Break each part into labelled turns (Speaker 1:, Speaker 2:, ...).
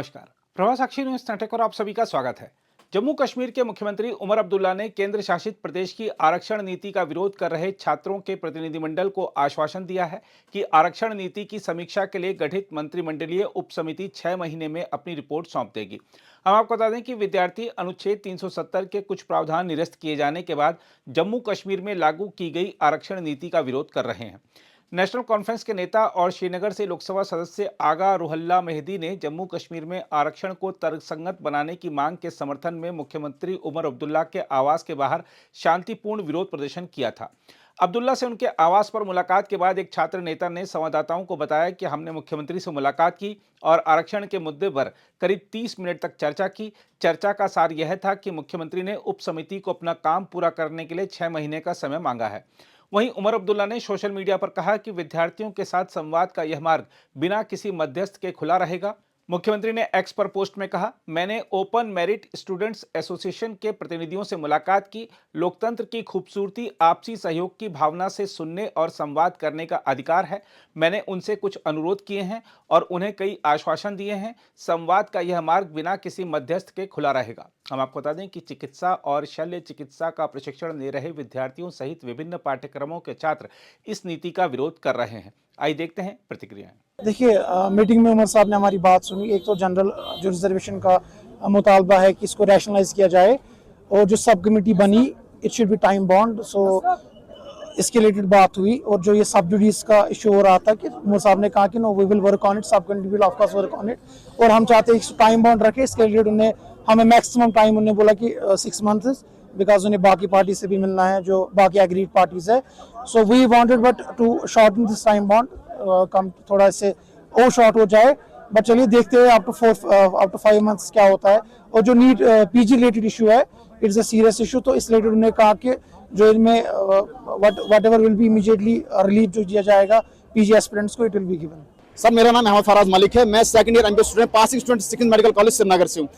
Speaker 1: नमस्कार। प्रवाह साक्षी न्यूज नाटक और आप सभी का स्वागत है। जम्मू कश्मीर के मुख्यमंत्री उमर अब्दुल्ला ने केंद्र शासित प्रदेश की आरक्षण नीति का विरोध कर रहे छात्रों के प्रतिनिधिमंडल को आश्वासन दिया है कि आरक्षण नीति की समीक्षा के लिए गठित मंत्रिमंडलीय उप समिति 6 महीने में अपनी रिपोर्ट सौंप देगी। हम आपको बता दें कि विद्यार्थी अनुच्छेद 370 के कुछ प्रावधान निरस्त किए जाने के बाद जम्मू कश्मीर में लागू की गई आरक्षण नीति का विरोध कर रहे हैं। नेशनल कॉन्फ्रेंस के नेता और श्रीनगर से लोकसभा सदस्य आगा रुहल्ला मेहदी ने जम्मू कश्मीर में आरक्षण को तर्कसंगत बनाने की मांग के समर्थन में मुख्यमंत्री उमर अब्दुल्ला के आवास के बाहर शांतिपूर्ण विरोध प्रदर्शन किया था। अब्दुल्ला से उनके आवास पर मुलाकात के बाद एक छात्र नेता ने संवाददाताओं को बताया कि हमने मुख्यमंत्री से मुलाकात की और आरक्षण के मुद्दे पर करीब 30 मिनट तक चर्चा की। चर्चा का सार यह था कि मुख्यमंत्री ने उप समिति को अपना काम पूरा करने के लिए 6 महीने का समय मांगा है। वहीं उमर अब्दुल्ला ने सोशल मीडिया पर कहा कि विद्यार्थियों के साथ संवाद का यह मार्ग बिना किसी मध्यस्थ के खुला रहेगा। मुख्यमंत्री ने एक्स पर पोस्ट में कहा, मैंने ओपन मेरिट स्टूडेंट्स एसोसिएशन के प्रतिनिधियों से मुलाकात की। लोकतंत्र की खूबसूरती आपसी सहयोग की भावना से सुनने और संवाद करने का अधिकार है। मैंने उनसे कुछ अनुरोध किए हैं और उन्हें कई आश्वासन दिए हैं। संवाद का यह मार्ग बिना किसी मध्यस्थ के खुला रहेगा। हम आपको बता दें कि चिकित्सा और शल्य चिकित्सा का प्रशिक्षण ले रहे विद्यार्थियों सहित विभिन्न पाठ्यक्रमों के छात्र इस नीति का विरोध कर रहे हैं। आइए देखते हैं प्रतिक्रियाएं।
Speaker 2: देखिए, मीटिंग में उमर साहब ने हमारी बात सुनी। एक तो जनरल जो रिजर्वेशन का मुतालबा है कि इसको रैशनलाइज किया जाए, और जो सब कमेटी बनी it should be time bound, so इसके रिलेटेड बात हुई। और जो ये सब जुडिस का इशू हो रहा था कि उमर साहब ने कहा कि no we will work on it, sub committee will of course work on it, और हम चाहते हैं टाइम बॉन्ड रखें। इसके रिलेटेड उन्हें हमें मैक्सिमम टाइम उन्होंने बोला कि 6 मंथ्स, बिकॉज उन्हें बाकी पार्टी से भी मिलना है जो बाकी एग्रीड पार्टीज है। So we wanted but to shorten this time bound, कम थोड़ा इससे और शॉर्ट हो जाए। बट चलिए देखते हैं अप टू 5 मंथ्स क्या होता है। और जो नीट पीजी रिलेटेड इशू है, इट्स अ सीरियस इशू, तो इस रिलेटेड उन्होंने कहा कि जो इनमें what ever will be immediately relief जो दिया जाएगा पीजी एस्पिरेंट्स को, it will be given.
Speaker 3: Sir, मेरा नाम अहमद फराज मलिक है। मैं second year MBA student, passing student Sikandar medical college Srinagar से हूँ।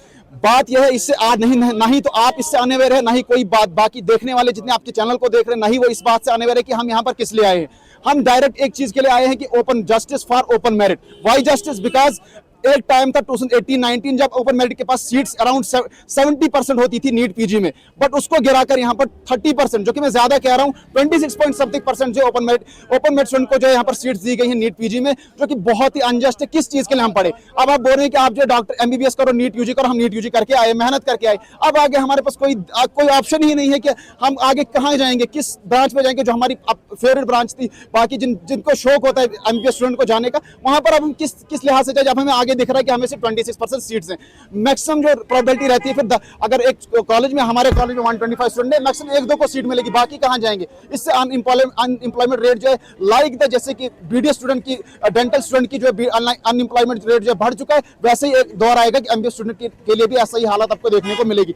Speaker 3: बात यह है, इससे आज ना ही तो आप इससे अनअवेयर है, ना ही कोई बात बाकी देखने वाले जितने आपके चैनल को देख रहे हैं, ना ही वो इस बात से अनअवेयर है कि हम यहाँ पर किस लिए आए हैं। हम डायरेक्ट एक चीज के लिए आए हैं कि open justice for open merit. Why justice? Because एक टाइम था 2018-19 जब ओपन मेरिट के पास सीट्स अराउंड 70% होती थी नीट पीजी में, बट उसको गिराकर यहाँ पर 30%, जो कि मैं ज्यादा कह रहा हूँ, 26% जो ओपन मेरिट स्टूडेंट को जो है यहाँ पर सीट्स दी गई हैं नीट पीजी में, जो कि बहुत ही अनजस्ट है। किस चीज के लिए हम पढ़े? अब आप बोल रहे हैं कि आप जो डॉक्टर एमबीबीएस करो, नीट यूजी करो। हम नीट यूजी करके आए, मेहनत करके आए। अब आगे हमारे पास कोई ऑप्शन ही नहीं है कि हम आगे कहाँ जाएंगे, किस ब्रांच में जाएंगे, जो हमारी फेवरेट ब्रांच थी। बाकी जिनको शौक होता है एमबीबीएस स्टूडेंट को जाने का, वहां पर अब हम किस लिहाज से जाए जब हमें आगे दिख रहा है कि हमें सिर्फ 26% सीट्स हैं। मैक्सिमम जो प्रोबेबिलिटी रहती है, फिर अगर एक कॉलेज में, हमारे कॉलेज में 125 स्टूडेंट है, मैक्सिमम 1-2 को सीट मिलेगी, बाकी कहाँ जाएंगे? इससे अनएम्प्लॉयमेंट रेट जो है लाइक द, जैसे कि बीडीएस स्टूडेंट की, डेंटल स्टूडेंट की जो अनएम्प्लॉयमेंट रेट जो बढ़ चुका है, वैसे ही एक दौर आएगा कि एमबीए स्टूडेंट के लिए भी ऐसा ही हालत आपको देखने को मिलेगी।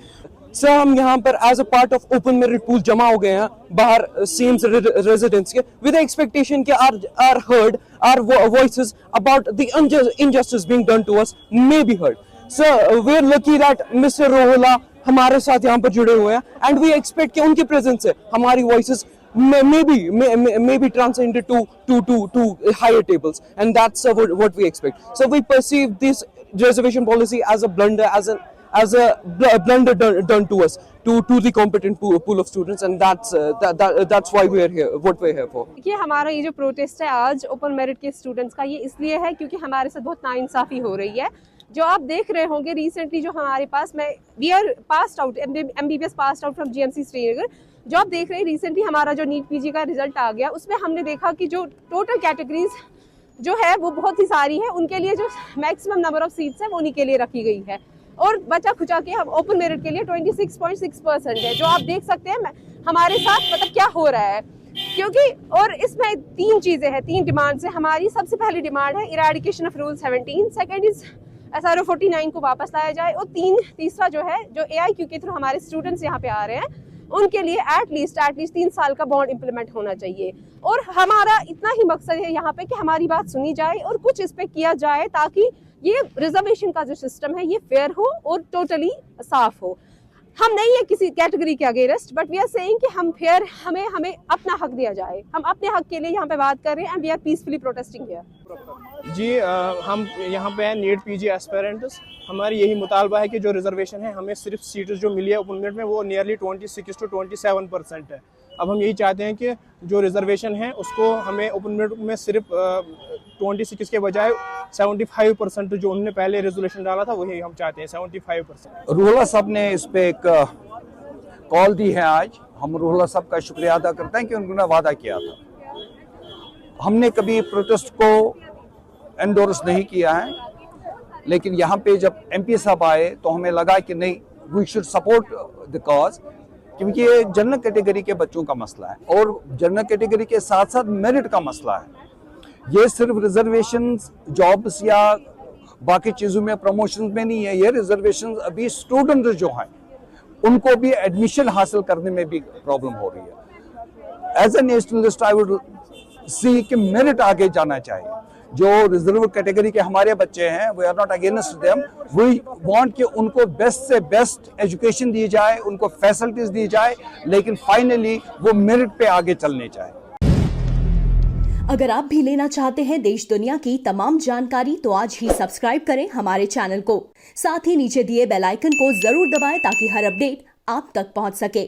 Speaker 4: सर, हम यहाँ पर as a part of open merit pool जमा हो गए हैं बाहर सीएम्स रेजिडेंट्स के, विद एक्सपेक्टेशन कि our heard, our voices about the injustice being done to us may be heard. Sir, we are lucky that mister Rohla हमारे साथ यहाँ पर जुड़े हुए हैं, एंड वी एक्सपेक्ट कि उनके प्रेजेंस से हमारी voices may be transcended to higher tables, and that's what we expect. So we perceive this reservation policy as a blunder, as a blunder done to us, to the competent pool of students, and that's why we are here, what we are here for.
Speaker 5: देखिए, हमारा ये जो protest है आज open merit के students का, ये इसलिए है क्योंकि हमारे साथ बहुत नाइंसाफी हो रही है। जो आप देख रहे होंगे रिसेंटली, जो हमारे पास we are passed out, MBBS passed out from GMC Srinagar. जो आप देख रहे हैं रिसेंटली हमारा जो नीट पीजी का रिजल्ट आ गया, उसमें हमने देखा कि जो टोटल कैटेगरीज जो है वो बहुत ही सारी है, उनके लिए जो मैक्सिमम नंबर ऑफ सीट्स है वो उन्हीं के लिए रखी गई है, और बचा खुचा के हम ओपन मेरिट के लिए 26.6% है। जो आप देख सकते हैं हमारे साथ मतलब क्या हो रहा है, क्योंकि और इसमें 3 चीजें हैं, 3 डिमांड्स है हमारी। सबसे पहली डिमांड है eradication of rule 17, second is SRO 49 को वापस लाया जाए, और तीसरा जो है, जो AIQ के थ्रू हमारे स्टूडेंट्स यहाँ पे आ रहे हैं, उनके लिए एटलीस्ट 3 साल का बॉन्ड इंप्लीमेंट होना चाहिए। और हमारा इतना ही मकसद है यहाँ पे कि हमारी बात सुनी जाए और कुछ इस पे किया जाए, ताकि ये रिजर्वेशन का जो सिस्टम है ये फेयर हो और टोटली साफ हो। हम नहीं है किसी कैटेगरी के against, but we are saying कि हम फेयर, हमें अपना हक दिया जाए। हम अपने हक के लिए यहाँ पे बात कर रहे हैं and we are peacefully protesting here.
Speaker 6: जी हम यहाँ पे हैं नीट पीजी एस्पिरेंट्स। हमारी यही मुतालबा है कि जो रिजर्वेशन है, हमें सिर्फ सीटें जो मिली है ओपन मेरिट में वो नियरली 26 to 27% है। अब हम यही चाहते हैं कि जो रिजर्वेशन है उसको हमें ओपन मेरिट में सिर्फ 26 के बजाय 75% जो उन्होंने पहले रेजोल्यूशन डाला था वही हम चाहते हैं, 75%।
Speaker 7: रूहुल्लाह साहब ने इस पे एक कॉल दी है आज। हम रूहुल्लाह साहब का शुक्रिया अदा करते हैं कि उन्होंने वादा किया था। हमने कभी प्रोटेस्ट को एंडोर्स नहीं किया है, लेकिन यहाँ पे जब एमपी साहब आए तो हमें लगा कि नहीं, we should support the cause, क्योंकि ये जनरल कैटेगरी के बच्चों का मसला है और जनरल कैटेगरी के साथ साथ मेरिट का मसला है। ये सिर्फ रिजर्वेशंस जॉब्स या बाकी चीज़ों में प्रमोशन में नहीं है, ये रिजर्वेशंस अभी स्टूडेंट जो हैं उनको भी एडमिशन हासिल करने में भी प्रॉब्लम हो रही है। As a nationalist I would see कि मेरिट आगे जाना चाहिए। जो रिजर्व कैटेगरी के हमारे बच्चे हैं, we are not against them, we want कि उनको बेस्ट से बेस्ट एजुकेशन दी जाए, उनको फैसिलिटीज दी जाए, लेकिन फाइनली वो मेरिट पे आगे चलने चाहिए।
Speaker 8: अगर आप भी लेना चाहते हैं देश दुनिया की तमाम जानकारी तो आज ही सब्सक्राइब करें हमारे चैनल को। साथ ही नीचे दिए बेल आइकन को जरूर दबाएं ताकि हर अपडेट आप तक पहुंच सके।